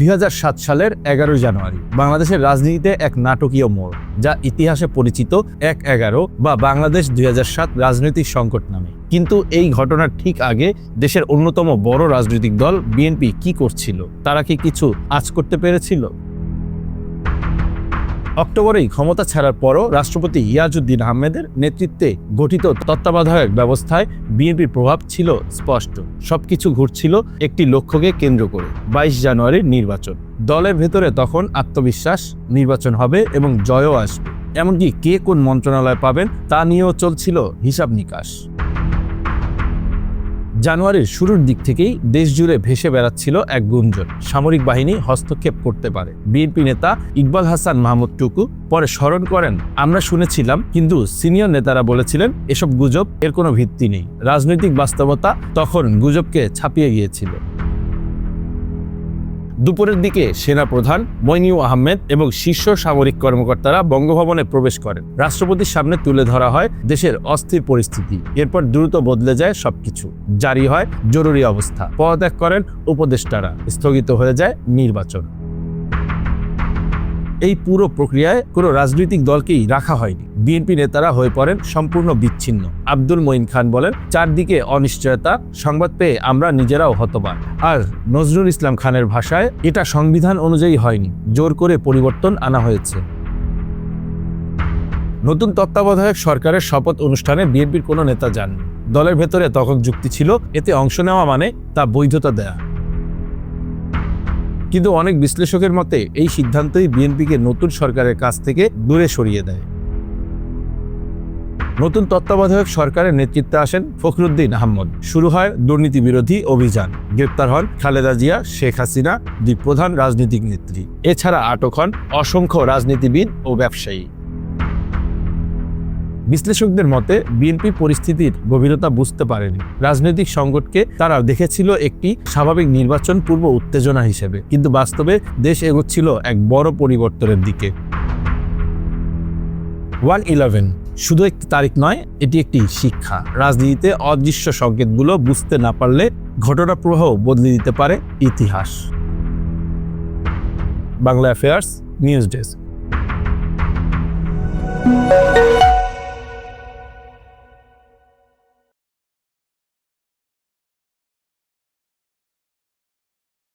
2007 সালের 11 জানুয়ারি বাংলাদেশের রাজনীতিতে এক নাটকীয় মোড়, যা ইতিহাসে পরিচিত 1/11 বা বাংলাদেশ 2007 রাজনৈতিক সংকট নামে। কিন্তু এই ঘটনার ঠিক আগে দেশের অন্যতম বড় রাজনৈতিক দল বিএনপি কি করছিল? তারা কি কিছু আঁচ করতে পেরেছিল? অক্টোবরেই ক্ষমতা ছাড়ার পরও রাষ্ট্রপতি ইয়াজউদ্দিন আহমেদের নেতৃত্বে গঠিত তত্ত্বাবধায়ক ব্যবস্থায় বিএনপির প্রভাব ছিল স্পষ্ট। সবকিছু ঘুরছিল একটি লক্ষ্যকে কেন্দ্র করে, 22 জানুয়ারির নির্বাচন। দলের ভেতরে তখন আত্মবিশ্বাস, নির্বাচন হবে এবং জয়ও আসবে। এমনকি কে কোন মন্ত্রণালয় পাবেন তা নিয়েও চলছিল হিসাব নিকাশ। জানুয়ারির শুরুর দিক থেকেই দেশ জুড়ে ভেসে বেড়াচ্ছিল এক গুঞ্জন, সামরিক বাহিনী হস্তক্ষেপ করতে পারে। বিএনপি নেতা ইকবাল হাসান মাহমুদ টুকু পরে স্মরণ করেন, আমরা শুনেছিলাম, কিন্তু সিনিয়র নেতারা বলেছিলেন এসব গুজব, এর কোনো ভিত্তি নেই। রাজনৈতিক বাস্তবতা তখন গুজবকে ছাপিয়ে গিয়েছিল। দুপুরের দিকে সেনাপ্রধান মইনুল আহমেদ এবং শীর্ষ সামরিক কর্মকর্তারা বঙ্গভবনে প্রবেশ করেন। রাষ্ট্রপতির সামনে তুলে ধরা হয় দেশের অস্থির পরিস্থিতি। এরপর দ্রুত বদলে যায় সবকিছু। জারি হয় জরুরি অবস্থা, পদত্যাগ করেন উপদেষ্টারা, স্থগিত হয়ে যায় নির্বাচন। এই পুরো প্রক্রিয়ায় কোনো রাজনৈতিক দলকেই রাখা হয়নি। বিএনপি নেতারা হয়ে পড়েন সম্পূর্ণ বিচ্ছিন্ন। আব্দুল মঈন খান বলেন, চারদিকে অনিশ্চয়তা, সংবাদ পেয়ে আমরা নিজেরাও হতবাক। আর নজরুল ইসলাম খানের ভাষায়, এটা সংবিধান অনুযায়ী হয়নি, জোর করে পরিবর্তন আনা হয়েছে। নতুন তত্ত্বাবধায়ক সরকারের শপথ অনুষ্ঠানে বিএনপির কোনো নেতা যাননি। দলের ভেতরে তখন যুক্তি ছিল, এতে অংশ নেওয়া মানে তা বৈধতা দেয়া। কিন্তু অনেক বিশ্লেষকের মতে এই সিদ্ধান্তই বিএনপিকে নতুন সরকারের কাছ থেকে দূরে সরিয়ে দেয়। নতুন তত্ত্বাবধায়ক সরকারের নেতৃত্বে আসেন ফখরুদ্দিন আহমদ। শুরু হয় দুর্নীতি বিরোধী অভিযান। গ্রেপ্তার হন খালেদা জিয়া, শেখ হাসিনা, দুই প্রধান রাজনৈতিক নেত্রী। এছাড়া আটক হন অসংখ্য রাজনীতিবিদ ও ব্যবসায়ী। বিশ্লেষকদের মতে বিএনপি পরিস্থিতির গভীরতা বুঝতে পারেনি। রাজনৈতিক সংকটকে তারা দেখেছিল একটি স্বাভাবিক নির্বাচন পূর্ব উত্তেজনা হিসেবে, কিন্তু বাস্তবে দেশ এগোচ্ছিল এক বড় পরিবর্তনের দিকে। 1/11 শুধু একটি তারিখ নয়, এটি একটি শিক্ষা। রাজনীতিতে অদৃশ্য সংকেতগুলো বুঝতে না পারলে ঘটনা প্রবাহ বদলে দিতে পারে ইতিহাস। Bangla affairs news desk.